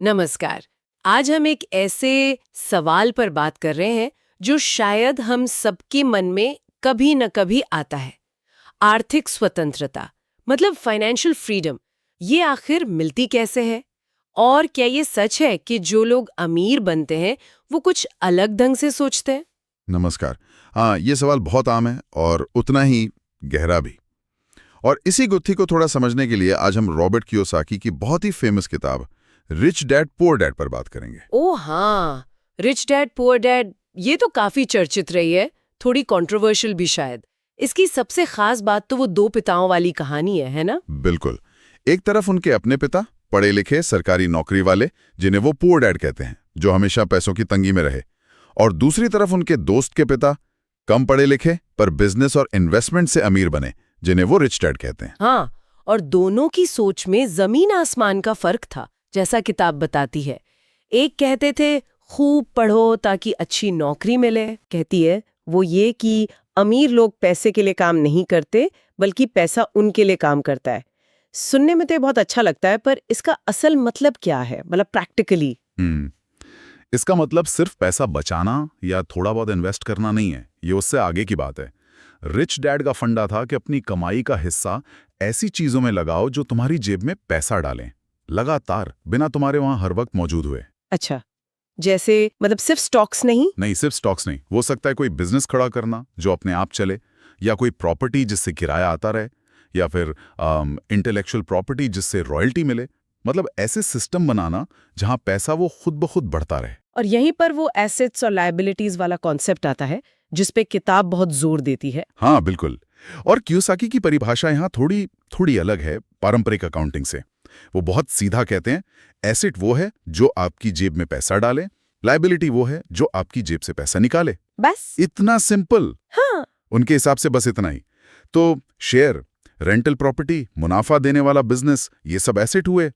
नमस्कार। आज हम एक ऐसे सवाल पर बात कर रहे हैं जो शायद हम सबके मन में कभी न कभी आता है। आर्थिक स्वतंत्रता मतलब फाइनेंशियल फ्रीडम, ये आखिर मिलती कैसे है? और क्या ये सच है कि जो लोग अमीर बनते हैं वो कुछ अलग ढंग से सोचते हैं? नमस्कार। हाँ, ये सवाल बहुत आम है और उतना ही गहरा भी। और इसी गुत्थी को थोड़ा समझने के लिए आज हम रॉबर्ट कियोसाकी की बहुत ही फेमस किताब रिच डैड पुअर डैड पर बात करेंगे। ओ हाँ, रिच डैड पुअर डैड, ये तो काफी चर्चित रही है, थोड़ी कंट्रोवर्शियल भी शायद। इसकी सबसे खास बात तो वो दो पिताओं वाली कहानी है ना? बिल्कुल। एक तरफ उनके अपने पिता, पढ़े लिखे सरकारी नौकरी वाले, जिन्हें वो पुअर डैड कहते हैं, जो हमेशा पैसों की तंगी में रहे। और दूसरी तरफ उनके दोस्त के पिता, कम पढ़े लिखे पर बिजनेस और इन्वेस्टमेंट से अमीर बने, जिन्हें वो रिच डैड कहते हैं। हाँ, और दोनों की सोच में जमीन आसमान का फर्क था, जैसा किताब बताती है। एक कहते थे खूब पढ़ो ताकि अच्छी नौकरी मिले, कहती है वो ये कि अमीर लोग पैसे के लिए काम नहीं करते बल्कि पैसा उनके लिए काम करता है। सुनने में तो बहुत अच्छा लगता है, पर इसका असल मतलब क्या है, मतलब प्रैक्टिकली? इसका मतलब सिर्फ पैसा बचाना या थोड़ा बहुत इन्वेस्ट करना नहीं है, ये उससे आगे की बात है। रिच डैड का फंडा था कि अपनी कमाई का हिस्सा ऐसी चीजों में लगाओ जो तुम्हारी जेब में पैसा डालें, लगातार, बिना तुम्हारे वहां हर वक्त मौजूद हुए। अच्छा, जैसे मतलब सिर्फ स्टॉक्स नहीं? नहीं, सिर्फ स्टॉक्स नहीं, हो सकता है कोई बिजनेस खड़ा करना जो अपने आप चले, या कोई प्रॉपर्टी जिससे किराया आता रहे, या फिर इंटेलेक्चुअल प्रॉपर्टी जिससे रॉयल्टी मिले। मतलब ऐसे सिस्टम बनाना जहां पैसा वो खुद ब खुद बढ़ता रहे। और यहीं पर वो एसेट्स और लायबिलिटीज वाला कॉन्सेप्ट आता है जिस पे किताब बहुत जोर देती है। हाँ, बिल्कुल। और कियोसाकी की परिभाषा यहाँ थोड़ी थोड़ी अलग है पारंपरिक अकाउंटिंग से। वो बहुत सीधा कहते हैं, एसेट वो है जो आपकी जेब में पैसा डाले, लायबिलिटी वो है जो आपकी जेब से पैसा निकाले। बस इतना सिंपल। हाँ। उनके हिसाब से बस इतना ही। तो शेयर, रेंटल प्रॉपर्टी, मुनाफा देने वाला बिजनेस, ये सब एसेट हुए।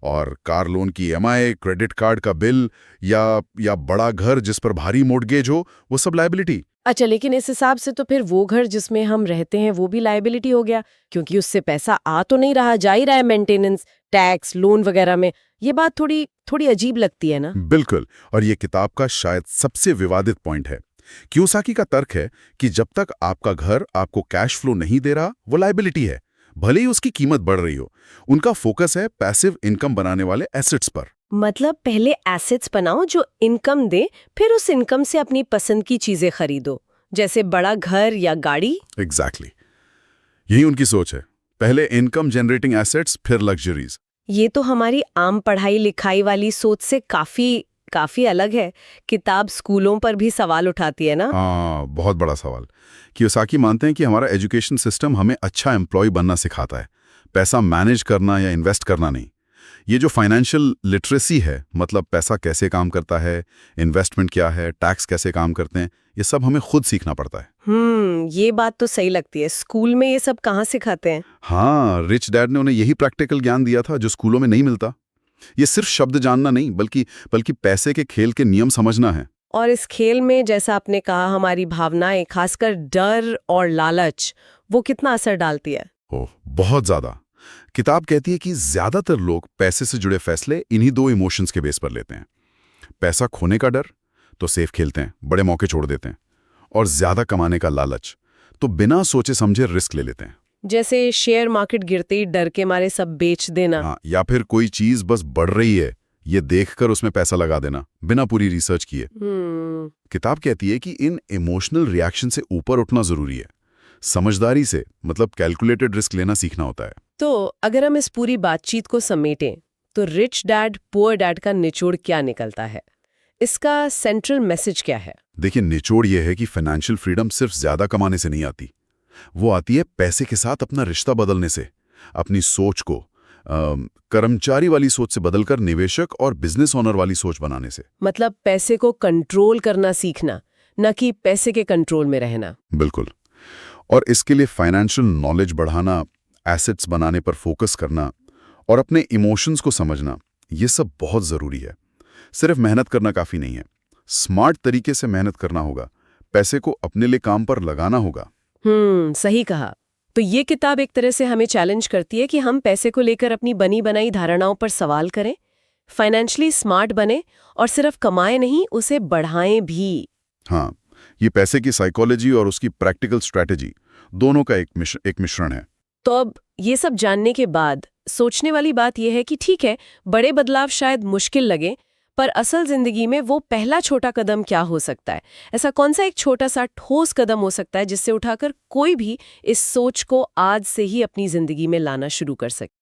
और कार लोन की ईएमआई, क्रेडिट कार्ड का बिल, या बड़ा घर जिस पर भारी मोर्टगेज हो, वो सब लायबिलिटी। अच्छा, लेकिन इस हिसाब से तो फिर वो घर जिसमें हम रहते हैं वो भी लायबिलिटी हो गया, क्योंकि उससे पैसा आ तो नहीं रहा, जा ही रहा है मेंटेनेंस, टैक्स, लोन वगैरह में। ये बात थोड़ी थोड़ी अजीब लगती है ना? बिल्कुल। और ये किताब का शायद सबसे विवादित पॉइंट है। कियोसाकी का तर्क है कि जब तक आपका घर आपको कैश फ्लो नहीं दे रहा, वो लायबिलिटी है, भले ही उसकी कीमत बढ़ रही हो। उनका फोकस है पैसिव इनकम बनाने वाले एसेट्स पर। मतलब पहले एसेट्स बनाओ जो इनकम दे, फिर उस इनकम से अपनी पसंद की चीजें खरीदो, जैसे बड़ा घर या गाड़ी। एग्जैक्टली। यही उनकी सोच है, पहले इनकम जनरेटिंग एसेट्स, फिर लग्जरीज। ये तो हमारी आम पढ़ाई लिखाई वाली सोच से काफी काफी अलग है। किताब स्कूलों पर भी सवाल उठाती है ना? हाँ, बहुत बड़ा सवाल। कियोसाकी मानते हैं कि हमारा एजुकेशन सिस्टम हमें अच्छा एम्प्लॉय बनना सिखाता है, पैसा मैनेज करना या इन्वेस्ट करना नहीं। ये जो फाइनेंशियल लिटरेसी है, मतलब पैसा कैसे काम करता है, इन्वेस्टमेंट क्या है, टैक्स कैसे काम करते हैं, ये सब हमें खुद सीखना पड़ता है। ये बात तो सही लगती है। स्कूल में ये सब कहाँ सिखाते हैं? हाँ, रिच डैड ने उन्हें यही प्रैक्टिकल ज्ञान दिया था जो स्कूलों में नहीं मिलता। ये सिर्फ शब्द जानना नहीं, बल्कि पैसे के खेल के नियम समझना है। और इस खेल में, जैसा आपने कहा, हमारी भावनाएं, खासकर डर और लालच, वो कितना असर डालती है? ओह, बहुत ज्यादा। किताब कहती है कि ज्यादातर लोग पैसे से जुड़े फैसले इन्हीं दो इमोशंस के बेस पर लेते हैं। पैसा खोने का डर, तो सेफ खेलते हैं, बड़े मौके छोड़ देते हैं। और ज्यादा कमाने का लालच, तो बिना सोचे समझे रिस्क ले लेते हैं। जैसे शेयर मार्केट गिरते ही डर के मारे सब बेच देना। हाँ, या फिर कोई चीज बस बढ़ रही है, ये देखकर उसमें पैसा लगा देना, बिना पूरी रिसर्च किए। किताब कहती है कि इन इमोशनल रिएक्शन से ऊपर उठना जरूरी है। समझदारी से, मतलब कैलकुलेटेड रिस्क लेना सीखना होता है। तो अगर हम इस पूरी बातचीत को समेटें, तो रिच डैड पुअर डैड का निचोड़ क्या निकलता है? इसका सेंट्रल मैसेज क्या है? देखिए, निचोड़ यह है कि फाइनेंशियल फ्रीडम सिर्फ ज्यादा कमाने से नहीं आती। वो आती है पैसे के साथ अपना रिश्ता बदलने से, अपनी सोच को कर्मचारी वाली सोच से बदलकर निवेशक और बिजनेस ओनर वाली सोच बनाने से। मतलब पैसे को कंट्रोल करना सीखना, न कि पैसे के कंट्रोल में रहना। बिल्कुल। और इसके लिए फाइनेंशियल नॉलेज बढ़ाना, एसेट्स बनाने पर फोकस करना और अपने इमोशंस को समझना, ये सब बहुत जरूरी है। सिर्फ मेहनत करना काफी नहीं है, स्मार्ट तरीके से मेहनत करना होगा, पैसे को अपने लिए काम पर लगाना होगा। सही कहा। तो ये किताब एक तरह से हमें चैलेंज करती है कि हम पैसे को लेकर अपनी बनी बनाई धारणाओं पर सवाल करें, फाइनेंशियली स्मार्ट बने और सिर्फ कमाए नहीं, उसे बढ़ाएं भी। हाँ, ये पैसे की साइकोलॉजी और उसकी प्रैक्टिकल स्ट्रैटेजी दोनों का एक मिश्रण है। तो अब ये सब जानने के बाद सोचने वाली बात यह है कि ठीक है, बड़े बदलाव शायद मुश्किल लगे, पर असल जिंदगी में वो पहला छोटा कदम क्या हो सकता है? ऐसा कौन सा एक छोटा सा ठोस कदम हो सकता है जिससे उठाकर कोई भी इस सोच को आज से ही अपनी जिंदगी में लाना शुरू कर सके?